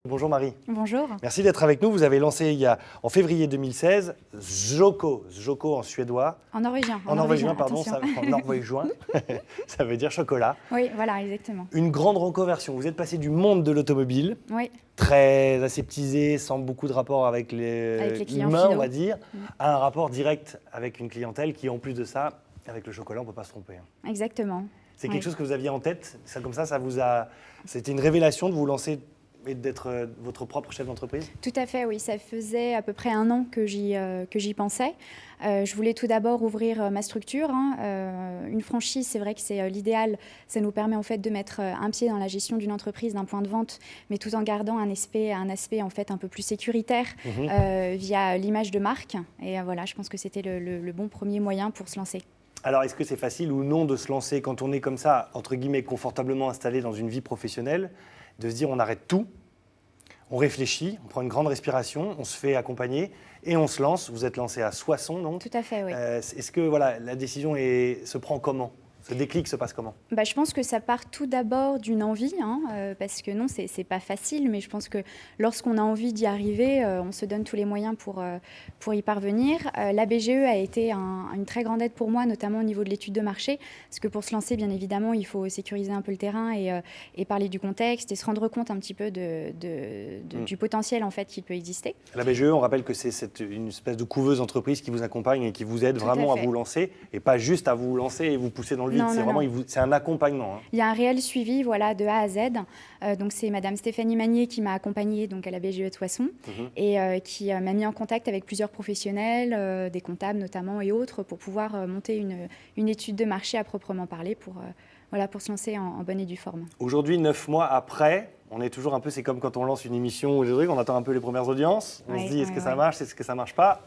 Bonjour Marie. Bonjour. Merci d'être avec nous. Vous avez lancé en février 2016 Zjoko en suédois. En norvégien. En norvégien, pardon, attention. en norvégien, ça veut dire chocolat. Oui, voilà, exactement. Une grande reconversion. Vous êtes passé du monde de l'automobile, Oui, très aseptisé, sans beaucoup de rapport avec les clients humains, finaux. on va dire, à un rapport direct avec une clientèle qui, en plus de ça, avec le chocolat, on ne peut pas se tromper. exactement. C'est Oui. quelque chose que vous aviez en tête. C'était une révélation de vous lancer et d'être votre propre chef d'entreprise? Tout à fait, oui. Ça faisait à peu près un an que j'y pensais. Je voulais tout d'abord ouvrir ma structure. Une franchise, c'est vrai que c'est l'idéal. Ça nous permet en fait de mettre un pied dans la gestion d'une entreprise, d'un point de vente, mais tout en gardant un aspect en fait un peu plus sécuritaire via l'image de marque. Et voilà, je pense que c'était le bon premier moyen pour se lancer. Alors, est-ce que c'est facile ou non de se lancer quand on est comme ça, entre guillemets, confortablement installé dans une vie professionnelle, de se dire on arrête tout, on réfléchit, on prend une grande respiration, on se fait accompagner et on se lance. Vous êtes lancé à Soissons, donc. Tout à fait, oui. Est-ce que voilà, la décision se prend comment? Ce déclic se passe comment? Je pense que ça part tout d'abord d'une envie, parce que non, c'est pas facile, mais je pense que lorsqu'on a envie d'y arriver, on se donne tous les moyens pour y parvenir. La BGE a été une très grande aide pour moi, notamment au niveau de l'étude de marché, parce que pour se lancer, bien évidemment, il faut sécuriser un peu le terrain et parler du contexte et se rendre compte un petit peu du potentiel en fait qui peut exister. La BGE, on rappelle que c'est une espèce de couveuse entreprise qui vous accompagne et qui vous aide vraiment à vous lancer, et pas juste à vous lancer et vous pousser dans le vide. Non, c'est non, vraiment, c'est un accompagnement. Il y a un réel suivi, voilà, de A à Z. Donc c'est Madame Stéphanie Magnier qui m'a accompagnée donc à la BGE de Soissons et qui m'a mis en contact avec plusieurs professionnels, des comptables notamment et autres, pour pouvoir monter une étude de marché à proprement parler pour se lancer en bonne et due forme. Aujourd'hui, 9 mois après, on est toujours un peu, c'est comme quand on lance une émission ou des trucs, on attend un peu les premières audiences, on se dit est-ce que ça marche, est-ce que ça marche pas?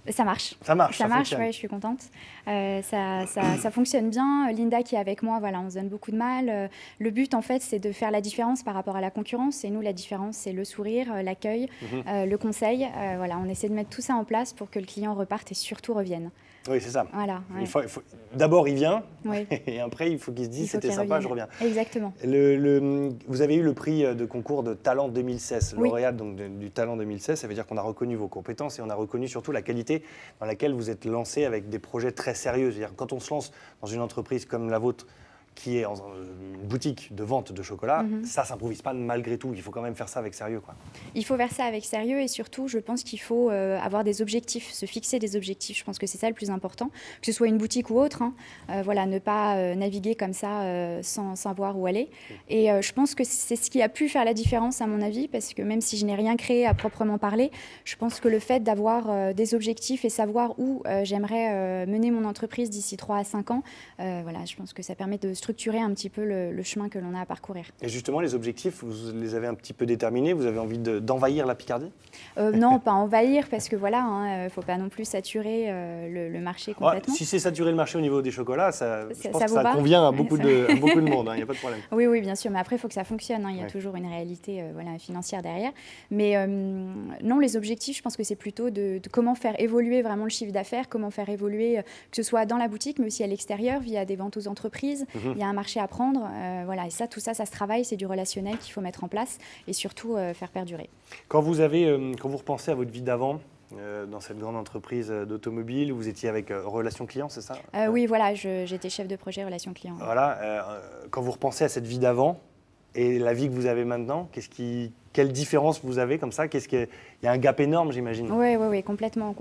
Ça marche. Ça marche, ouais, je suis contente. Ça fonctionne bien. Linda qui est avec moi, voilà, on se donne beaucoup de mal. Le but, en fait, c'est de faire la différence par rapport à la concurrence. Et nous, la différence, c'est le sourire, l'accueil, le conseil. Voilà, on essaie de mettre tout ça en place pour que le client reparte et surtout revienne. Oui, c'est ça. Voilà, ouais. D'abord, il vient, oui. et après, il faut qu'il se dise c'était sympa, je reviens. Exactement. Vous avez eu le prix de concours de Talent 2016, oui. lauréate donc, du Talent 2016. Ça veut dire qu'on a reconnu vos compétences et on a reconnu surtout la qualité dans laquelle vous êtes lancé avec des projets très sérieux. C'est-à-dire quand on se lance dans une entreprise comme la vôtre, qui est une boutique de vente de chocolat, ça ne s'improvise pas malgré tout. Il faut quand même faire ça avec sérieux, quoi. Il faut faire ça avec sérieux et surtout, je pense qu'il faut avoir des objectifs, se fixer des objectifs. Je pense que c'est ça le plus important, que ce soit une boutique ou autre. Voilà, ne pas naviguer comme ça sans savoir où aller. Et je pense que c'est ce qui a pu faire la différence, à mon avis, parce que même si je n'ai rien créé à proprement parler, je pense que le fait d'avoir des objectifs et savoir où j'aimerais mener mon entreprise d'ici 3 à 5 ans, voilà, je pense que ça permet de structurer un petit peu le chemin que l'on a à parcourir. Et justement, les objectifs, vous les avez un petit peu déterminés? Vous avez envie d'envahir la Picardie? Non, pas envahir, parce que voilà, faut pas non plus saturer le marché complètement. Si c'est saturer le marché au niveau des chocolats, je pense que ça va convient à beaucoup de monde, il n'y a pas de problème. Oui, bien sûr, mais après, il faut que ça fonctionne. Il y a toujours une réalité financière derrière. Mais non, les objectifs, je pense que c'est plutôt de comment faire évoluer vraiment le chiffre d'affaires, comment faire évoluer, que ce soit dans la boutique, mais aussi à l'extérieur, via des ventes aux entreprises. Il y a un marché à prendre. Voilà, et tout ça se travaille, c'est du relationnel qu'il faut mettre en place et surtout faire perdurer. Quand vous repensez à votre vie d'avant, dans cette grande entreprise d'automobile, vous étiez avec Relations Clients, c'est ça? Oui, voilà, j'étais chef de projet Relations Clients. Voilà, quand vous repensez à cette vie d'avant et la vie que vous avez maintenant, quelle différence vous avez comme ça? Il y a un gap énorme, j'imagine. Oui, complètement,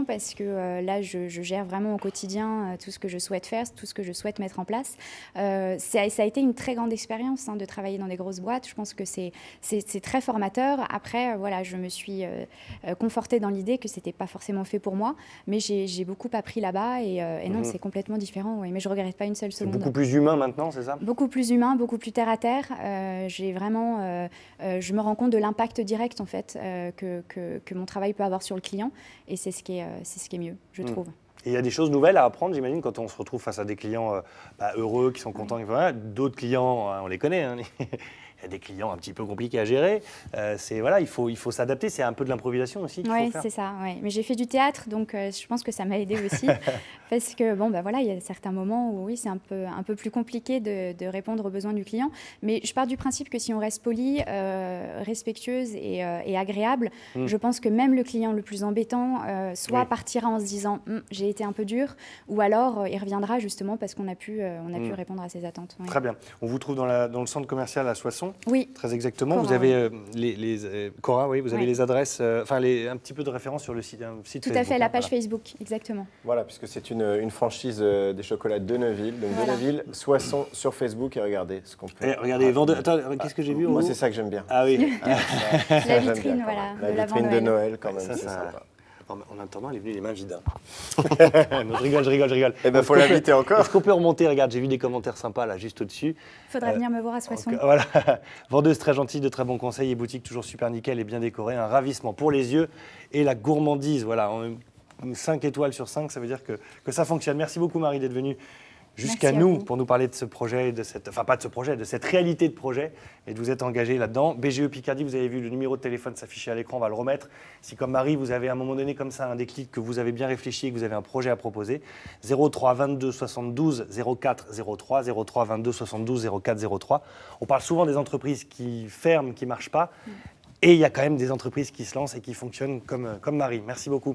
parce que là, je gère vraiment au quotidien tout ce que je souhaite faire, tout ce que je souhaite mettre en place. Ça a été une très grande expérience de travailler dans des grosses boîtes. Je pense que c'est très formateur. Après, voilà, je me suis confortée dans l'idée que c'était pas forcément fait pour moi, mais j'ai beaucoup appris là-bas et non, c'est complètement différent. Oui, mais je regrette pas une seule seconde. C'est beaucoup plus humain maintenant, c'est ça? Beaucoup plus humain, beaucoup plus terre à terre. J'ai vraiment, je me rends compte de l'impact direct en fait que mon travail peut avoir sur le client, et c'est ce qui est mieux, je trouve. Et il y a des choses nouvelles à apprendre, j'imagine, quand on se retrouve face à des clients heureux, qui sont contents. Voilà. D'autres clients, on les connaît, hein, il y a des clients un petit peu compliqués à gérer. Voilà, il faut s'adapter, c'est un peu de l'improvisation aussi qu'il faut Oui, faire. c'est ça. Ouais. Mais j'ai fait du théâtre, donc je pense que ça m'a aidé aussi. Parce que, bon, bah, voilà, il y a certains moments où oui, c'est un peu plus compliqué de répondre aux besoins du client. Mais je pars du principe que si on reste poli, respectueuse et agréable, je pense que même le client le plus embêtant, soit partira en se disant j'ai été un peu dur, ou alors il reviendra justement parce qu'on a pu répondre à ses attentes. Ouais. Très bien. On vous trouve dans le centre commercial à Soissons. Oui. Très exactement. Cora, vous avez Cora, oui, vous avez Oui. les adresses, un petit peu de référence sur le site, site Tout Facebook. à fait, la page Voilà. Facebook, exactement. Voilà, puisque c'est une franchise des chocolats de Neuville. Donc Voilà. de Neuville, Soissons sur Facebook et regardez ce qu'on peut. Regardez, vendeurs. Attends, qu'est-ce que j'ai vu en Moi, haut c'est ça que j'aime bien. Ah oui. La J'aime bien, vitrine, quand voilà, même. La de l'avant vitrine de Noël. Noël, quand même, Ça, c'est ça- sympa. En attendant, elle est venue les mains vides. Non, je rigole. Eh ben, Est-ce faut qu'on l'inviter peut- encore. Est-ce qu'on peut remonter? Regarde, j'ai vu des commentaires sympas là, juste au-dessus. Faudra venir me voir à Soissons. Voilà. Vendeuse très gentille, de très bons conseils et boutique toujours super nickel et bien décorée. Un ravissement pour les yeux et la gourmandise. Voilà, 5 étoiles sur 5, ça veut dire que ça fonctionne. Merci beaucoup Marie d'être venue jusqu'à Merci à nous vous. pour nous parler de ce projet, de cette réalité de projet et de vous être engagé là-dedans. BGE Picardie, vous avez vu le numéro de téléphone s'afficher à l'écran, on va le remettre. Si comme Marie, vous avez à un moment donné comme ça un déclic, que vous avez bien réfléchi et que vous avez un projet à proposer, 03 22 72 04 03, 03 22 72 04 03. On parle souvent des entreprises qui ferment, qui ne marchent pas. Et il y a quand même des entreprises qui se lancent et qui fonctionnent comme Marie. Merci beaucoup.